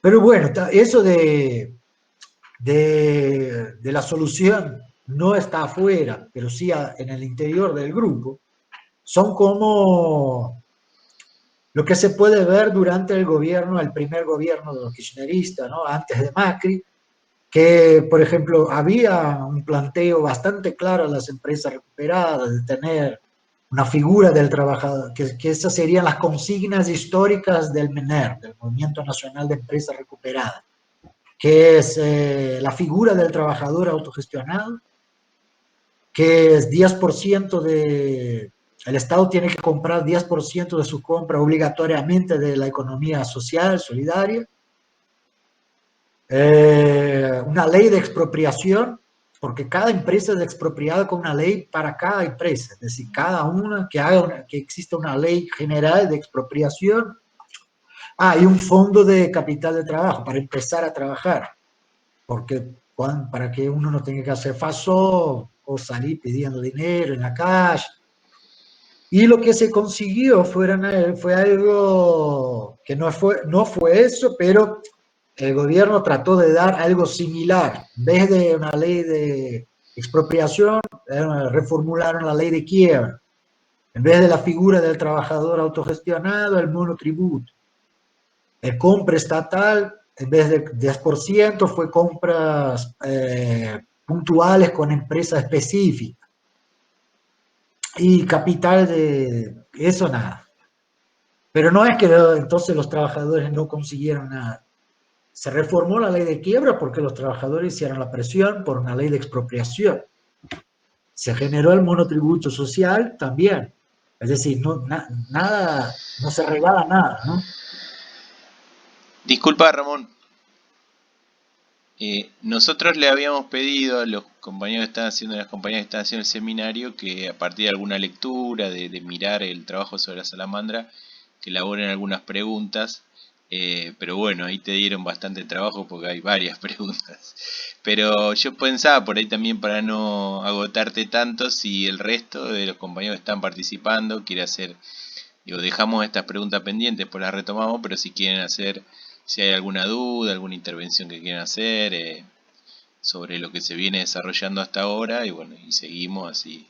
Pero bueno, eso de la solución no está afuera, pero sí en el interior del grupo, son como lo que se puede ver durante el gobierno, el primer gobierno de los kirchneristas, ¿no? Antes de Macri, que, por ejemplo, había un planteo bastante claro a las empresas recuperadas de tener una figura del trabajador, que esas serían las consignas históricas del MENER, del Movimiento Nacional de Empresas Recuperadas, que es la figura del trabajador autogestionado, que es 10% de... El Estado tiene que comprar 10% de su compra obligatoriamente de la economía social, solidaria. Una ley de expropiación, porque cada empresa es expropiada con una ley para cada empresa, es decir, cada una que exista una ley general de expropiación. Y un fondo de capital de trabajo para empezar a trabajar, porque para que uno no tenga que hacer faso o salir pidiendo dinero en la calle. Y lo que se consiguió fue algo que no fue eso, pero el gobierno trató de dar algo similar. En vez de una ley de expropiación, reformularon la ley de quiebra. En vez de la figura del trabajador autogestionado, el monotributo. El compra estatal, en vez de 10%, fue compras puntuales con empresas específicas. Y capital de eso nada. Pero no es que entonces los trabajadores no consiguieron nada. Se reformó la ley de quiebra porque los trabajadores hicieron la presión por una ley de expropiación. Se generó el monotributo social también. Es decir, nada, no se regala nada, ¿no? Disculpa, Ramón. Nosotros le habíamos pedido a los compañeros que están haciendo, las compañías que están haciendo el seminario, que a partir de alguna lectura, de mirar el trabajo sobre la salamandra, que elaboren algunas preguntas. Pero bueno, ahí te dieron bastante trabajo porque hay varias preguntas. Pero yo pensaba por ahí también, para no agotarte tanto, si el resto de los compañeros que están participando quiere hacer, digo, dejamos estas preguntas pendientes, pues las retomamos, pero si quieren hacer, si hay alguna duda, alguna intervención que quieran hacer sobre lo que se viene desarrollando hasta ahora, y bueno, y seguimos así,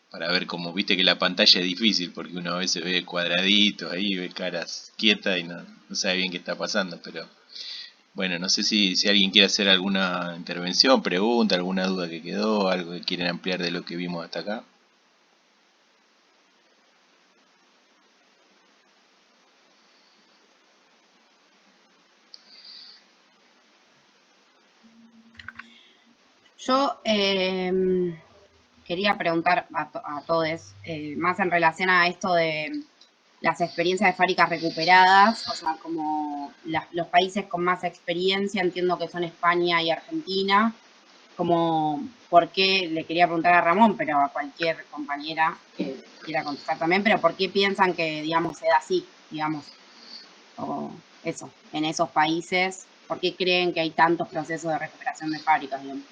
para ver cómo, viste que la pantalla es difícil, porque uno a veces ve cuadraditos ahí, ve caras quietas y no sabe bien qué está pasando, pero bueno, no sé si alguien quiere hacer alguna intervención, pregunta, alguna duda que quedó, algo que quieren ampliar de lo que vimos hasta acá. Yo quería preguntar a todos, más en relación a esto de las experiencias de fábricas recuperadas, o sea, como los países con más experiencia, entiendo que son España y Argentina, como por qué, le quería preguntar a Ramón, pero a cualquier compañera que quiera contestar también, pero por qué piensan que, digamos, se da así, digamos, o eso, en esos países, por qué creen que hay tantos procesos de recuperación de fábricas, digamos.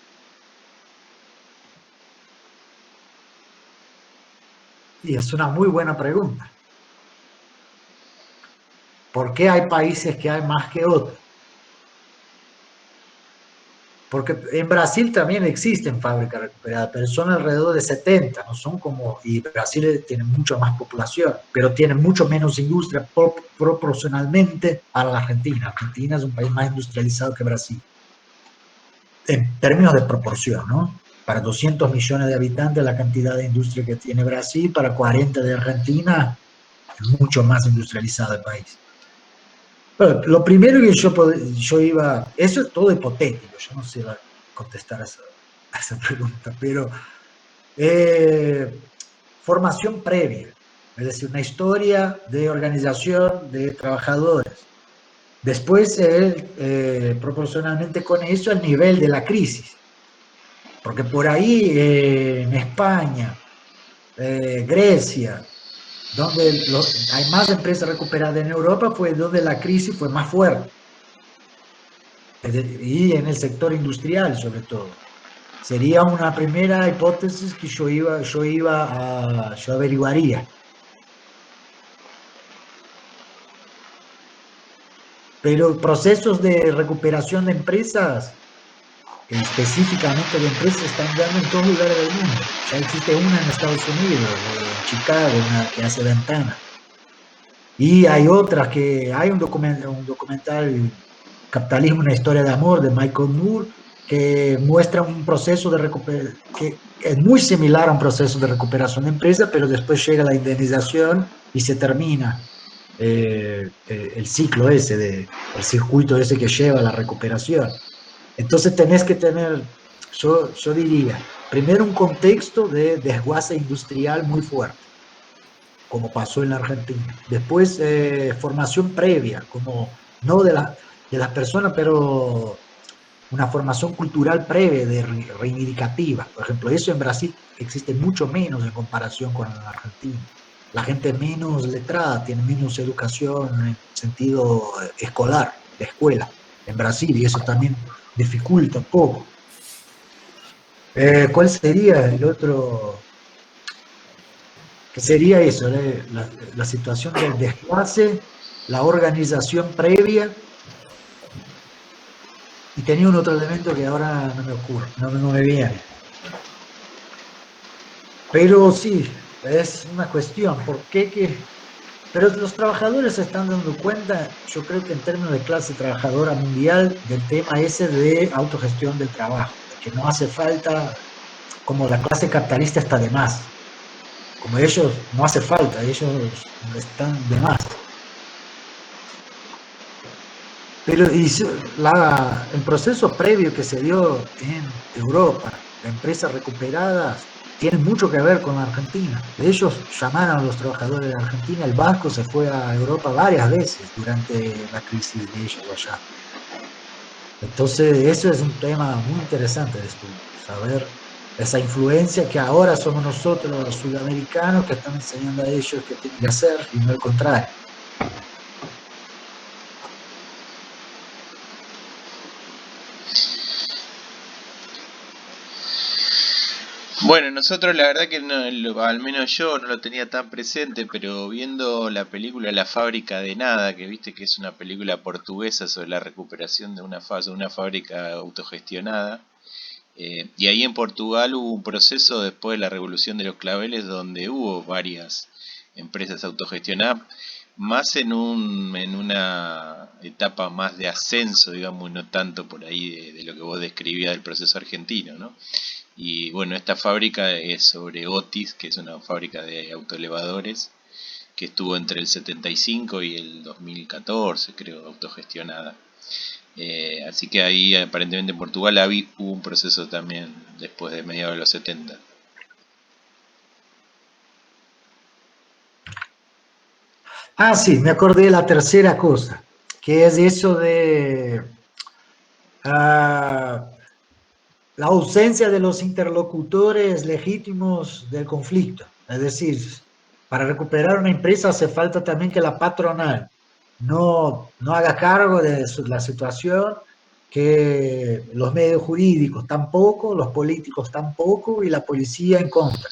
Y es una muy buena pregunta. ¿Por qué hay países que hay más que otros? Porque en Brasil también existen fábricas recuperadas, pero son alrededor de 70, no son como, y Brasil tiene mucho más población, pero tiene mucho menos industria proporcionalmente a la Argentina. Argentina es un país más industrializado que Brasil, en términos de proporción, ¿no? Para 200 millones de habitantes, la cantidad de industria que tiene Brasil, para 40 de Argentina, es mucho más industrializado el país. Bueno, lo primero que yo iba, eso es todo hipotético, yo no sé contestar a esa pregunta, pero formación previa, es decir, una historia de organización de trabajadores. Después, proporcionalmente con eso, el nivel de la crisis, porque por ahí en España, Grecia, donde hay más empresas recuperadas en Europa, fue donde la crisis fue más fuerte. Y en el sector industrial sobre todo. Sería una primera hipótesis que yo averiguaría. pero procesos de recuperación de empresas, específicamente de empresas, están dando en todos lugares del mundo. Ya existe una en Estados Unidos, en Chicago, una que hace ventana. Y hay otras que, hay un documental, Capitalismo, una historia de amor, de Michael Moore, que muestra un proceso de recuperación, que es muy similar a un proceso de recuperación de empresa, pero después llega la indemnización y se termina el ciclo ese, el circuito ese que lleva a la recuperación. Entonces tenés que tener, yo diría, primero un contexto de desguace industrial muy fuerte, como pasó en la Argentina. Después, formación previa, como no de las personas, pero una formación cultural previa, reivindicativa. Por ejemplo, eso en Brasil existe mucho menos en comparación con la Argentina. La gente menos letrada tiene menos educación en sentido escolar, de escuela, en Brasil, y eso también dificulta un poco. ¿Cuál sería el otro? Que sería eso, la situación del desguace, la organización previa, y tenía un otro elemento que ahora no me ocurre, no me viene. Pero sí, es una cuestión, ¿por qué que? Pero los trabajadores se están dando cuenta, yo creo que en términos de clase trabajadora mundial, del tema ese de autogestión del trabajo, de que no hace falta, como la clase capitalista está de más, como ellos no hace falta, ellos están de más. Pero el proceso previo que se dio en Europa, de empresas recuperadas, tiene mucho que ver con la Argentina. Ellos llamaron a los trabajadores de Argentina, el Vasco se fue a Europa varias veces durante la crisis de ellos allá. Entonces, eso es un tema muy interesante de estudio, saber esa influencia que ahora somos nosotros los sudamericanos que están enseñando a ellos qué tienen que hacer y no el contrario. Bueno, nosotros la verdad que no, al menos yo no lo tenía tan presente, pero viendo la película La fábrica de nada, que viste que es una película portuguesa sobre la recuperación de una fábrica autogestionada, y ahí en Portugal hubo un proceso después de la revolución de los claveles donde hubo varias empresas autogestionadas, más en una etapa más de ascenso, digamos, y no tanto por ahí de lo que vos describías del proceso argentino, ¿no? Y bueno, esta fábrica es sobre Otis, que es una fábrica de autoelevadores, que estuvo entre el 75 y el 2014, creo, autogestionada. Así que ahí aparentemente en Portugal hubo un proceso también después de mediados de los 70. Ah, sí, me acordé de la tercera cosa, que es eso de la ausencia de los interlocutores legítimos del conflicto. Es decir, para recuperar una empresa hace falta también que la patronal no haga cargo de la situación, que los medios jurídicos tampoco, los políticos tampoco y la policía en contra.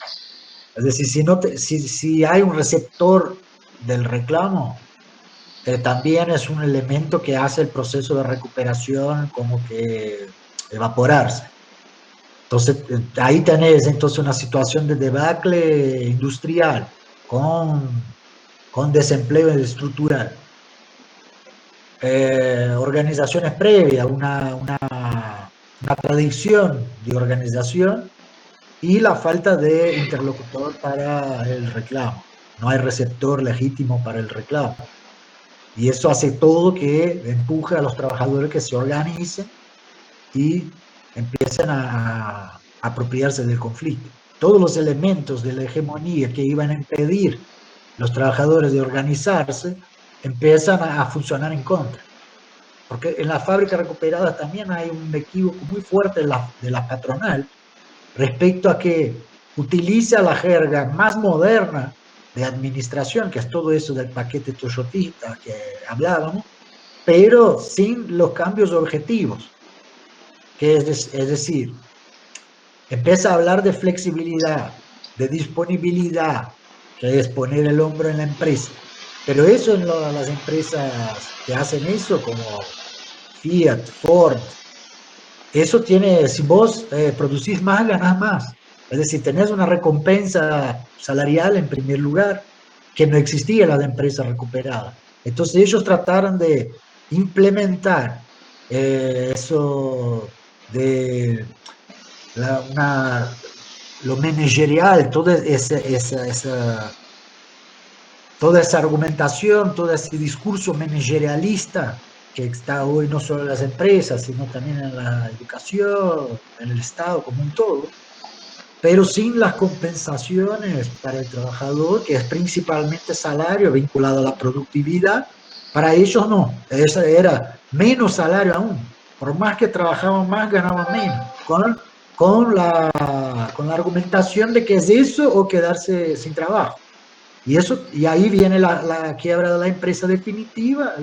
Es decir, si hay un receptor del reclamo, también es un elemento que hace el proceso de recuperación como que evaporarse. Entonces, ahí tenés entonces una situación de debacle industrial con desempleo estructural. Organizaciones previas, una tradición de organización y la falta de interlocutor para el reclamo. No hay receptor legítimo para el reclamo. Y eso hace todo que empuje a los trabajadores que se organicen y empiezan a apropiarse del conflicto. Todos los elementos de la hegemonía que iban a impedir los trabajadores de organizarse empiezan a funcionar en contra. Porque en la fábrica recuperada también hay un equívoco muy fuerte de la patronal respecto a que utiliza la jerga más moderna de administración, que es todo eso del paquete toyotista que hablábamos, pero sin los cambios objetivos, que es decir, empieza a hablar de flexibilidad, de disponibilidad, que es poner el hombro en la empresa, Pero eso en las empresas que hacen eso, como Fiat, Ford, eso tiene, si vos producís más, ganás más. Es decir, tenés una recompensa salarial en primer lugar, que no existía en las empresas recuperadas. Entonces ellos trataron de implementar eso de lo managerial, toda esa argumentación, todo ese discurso managerialista que está hoy no solo en las empresas, sino también en la educación, en el Estado como un todo, pero sin las compensaciones para el trabajador, que es principalmente salario vinculado a la productividad. Para ellos no, esa era menos salario aún. Por más que trabajaban más, ganaban menos, con la argumentación de que es eso o quedarse sin trabajo. Y ahí viene la quiebra de la empresa definitiva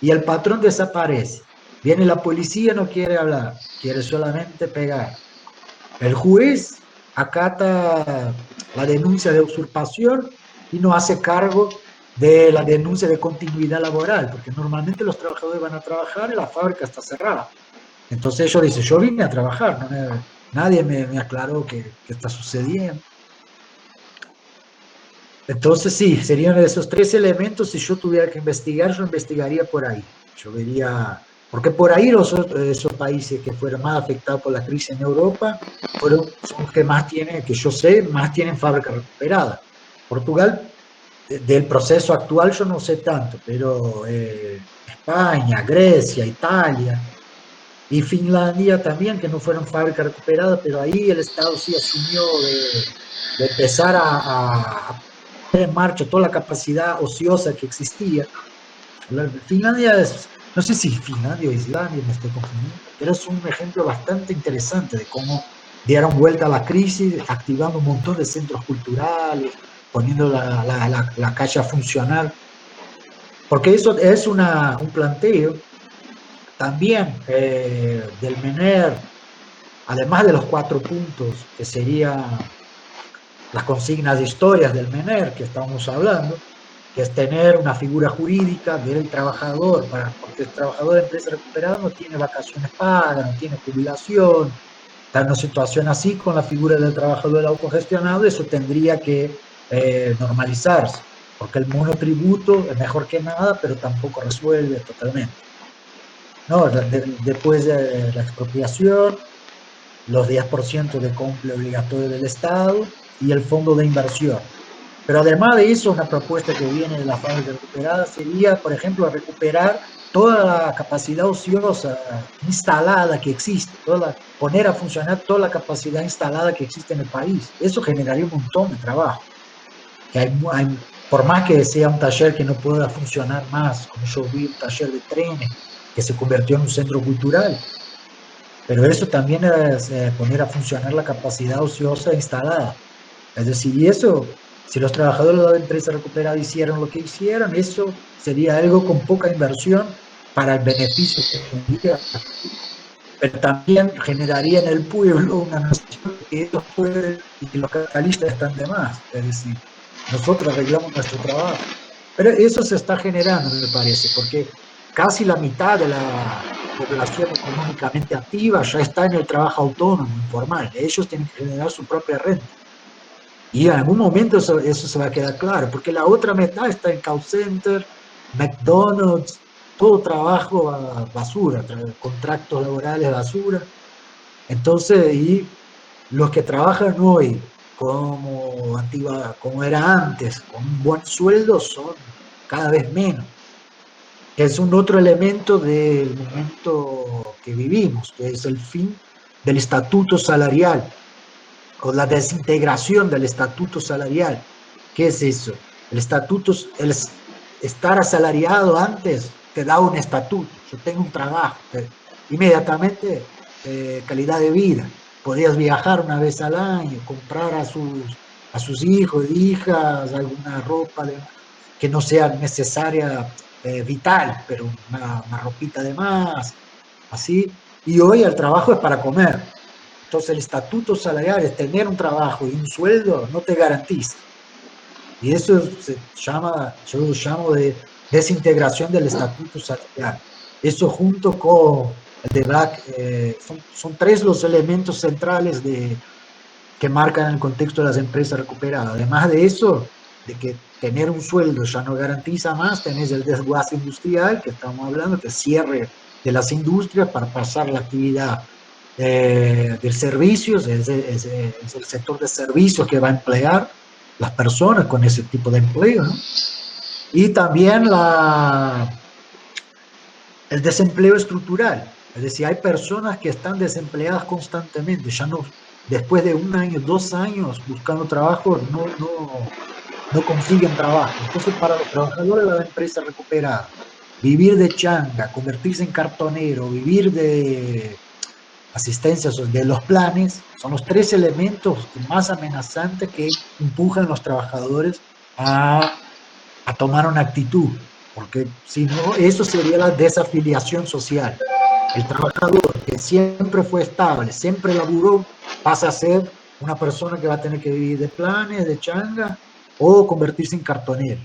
y el patrón desaparece. Viene la policía, no quiere hablar, quiere solamente pegar. El juez acata la denuncia de usurpación y no hace cargo de la denuncia de continuidad laboral, porque normalmente los trabajadores van a trabajar y la fábrica está cerrada. Entonces ellos dicen, yo vine a trabajar, nadie me aclaró qué está sucediendo. Entonces sí, serían esos tres elementos. Si yo tuviera que investigar, yo investigaría por ahí. Yo vería, porque por ahí esos países que fueron más afectados por la crisis en Europa son los que más tienen, que yo sé, más tienen fábricas recuperadas. Portugal, del proceso actual yo no sé tanto, pero España, Grecia, Italia y Finlandia también, que no fueron fábricas recuperadas, pero ahí el Estado sí asumió de empezar a poner en marcha toda la capacidad ociosa que existía. Finlandia es, no sé si Finlandia o Islandia, me estoy confundiendo, pero es un ejemplo bastante interesante de cómo dieron vuelta a la crisis, activando un montón de centros culturales, poniendo la calle a funcionar, porque eso es un planteo también del MENER, además de los 4 puntos que serían las consignas de historias del MENER que estamos hablando, que es tener una figura jurídica del trabajador, porque el trabajador de empresa recuperada no tiene vacaciones pagas, no tiene jubilación, está en una situación así con la figura del trabajador autogestionado, eso tendría que normalizarse, porque el monotributo es mejor que nada, pero tampoco resuelve totalmente. No, después de la expropiación, los 10% de compra obligatorio del Estado y el fondo de inversión. Pero además de eso, una propuesta que viene de la fábrica recuperada sería, por ejemplo, recuperar toda la capacidad ociosa instalada que existe, poner a funcionar toda la capacidad instalada que existe en el país. Eso generaría un montón de trabajo. Que por más que sea un taller que no pueda funcionar más, como yo vi un taller de trenes que se convirtió en un centro cultural, pero eso también es poner a funcionar la capacidad ociosa instalada. Es decir, y eso, si los trabajadores de la empresa recuperada hicieran lo que hicieron, eso sería algo con poca inversión para el beneficio que tendría, pero también generaría en el pueblo una noción de que ellos pueden y que los capitalistas están de más. Es decir, nosotros arreglamos nuestro trabajo. Pero eso se está generando, me parece, porque casi la mitad de la población económicamente activa ya está en el trabajo autónomo, informal. Ellos tienen que generar su propia renta. Y en algún momento eso se va a quedar claro, porque la otra mitad está en call center, McDonald's, todo trabajo a basura, contratos laborales basura. Entonces, y los que trabajan hoy como era antes, con un buen sueldo, son cada vez menos. Es un otro elemento del momento que vivimos, que es el fin del estatuto salarial o la desintegración del estatuto salarial. ¿Qué es eso? El estatuto, el estar asalariado antes te da un estatuto. Yo tengo un trabajo, inmediatamente calidad de vida. Podías viajar una vez al año, comprar a sus hijos e hijas alguna ropa que no sea necesaria, vital, pero una ropita de más, así. Y hoy el trabajo es para comer. Entonces el estatuto salarial es tener un trabajo y un sueldo, no te garantiza. Y eso se llama, yo lo llamo de desintegración del estatuto salarial. Eso junto con el de Black, son tres los elementos centrales que marcan el contexto de las empresas recuperadas. Además de eso, de que tener un sueldo ya no garantiza más, tenés el desguace industrial que estamos hablando, que cierre de las industrias para pasar la actividad de servicios, es el sector de servicios que va a emplear las personas con ese tipo de empleo, ¿no? Y también el desempleo estructural, es decir, hay personas que están desempleadas constantemente, ya no, después de 1 año, 2 años buscando trabajo, no consiguen trabajo. Entonces, para los trabajadores de la empresa recuperada, vivir de changa, convertirse en cartonero, vivir de asistencia de los planes, son los tres elementos más amenazantes que empujan a los trabajadores a tomar una actitud, porque si no, eso sería la desafiliación social. El trabajador que siempre fue estable, siempre laburó, pasa a ser una persona que va a tener que vivir de planes, de changa, o convertirse en cartonero.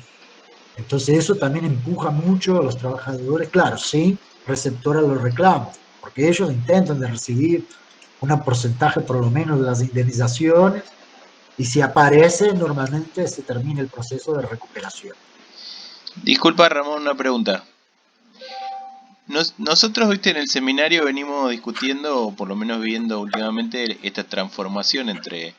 Entonces eso también empuja mucho a los trabajadores, claro, sí, receptor a los reclamos, porque ellos intentan de recibir un porcentaje por lo menos de las indemnizaciones, y si aparece, normalmente se termina el proceso de recuperación. Disculpa, Ramón, una pregunta. Nosotros, viste, en el seminario venimos discutiendo, o por lo menos viendo últimamente, esta transformación entre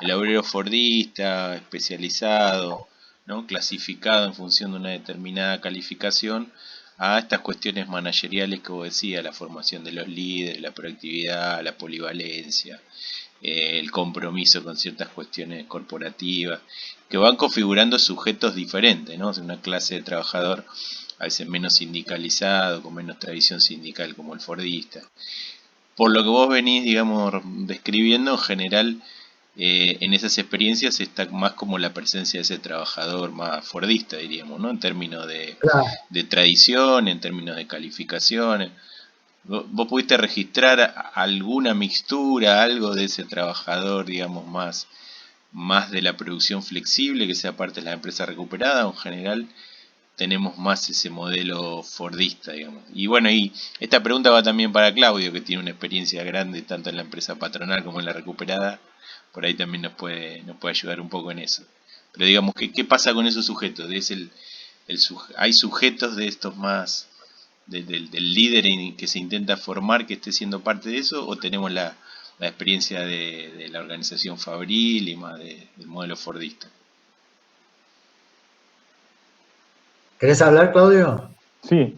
el obrero fordista, especializado, ¿no? Clasificado en función de una determinada calificación, a estas cuestiones manageriales que vos decías, la formación de los líderes, la proactividad, la polivalencia, el compromiso con ciertas cuestiones corporativas, que van configurando sujetos diferentes, ¿no? O sea, una clase de trabajador a veces menos sindicalizado, con menos tradición sindical como el fordista. Por lo que vos venís, digamos, describiendo, en general, en esas experiencias está más como la presencia de ese trabajador más fordista, diríamos, ¿no? En términos Claro. de tradición, en términos de calificaciones. ¿Vos pudiste registrar alguna mixtura, algo de ese trabajador, digamos, más de la producción flexible, que sea parte de la empresa recuperada, o en general tenemos más ese modelo fordista, digamos? Y bueno, y esta pregunta va también para Claudio, que tiene una experiencia grande tanto en la empresa patronal como en la recuperada. Por ahí también nos puede ayudar un poco en eso. Pero digamos, ¿qué pasa con esos sujetos? ¿Hay sujetos de estos más del líder que se intenta formar que esté siendo parte de eso? ¿O tenemos la experiencia de la organización fabril y más del modelo fordista? ¿Querés hablar, Claudio? Sí,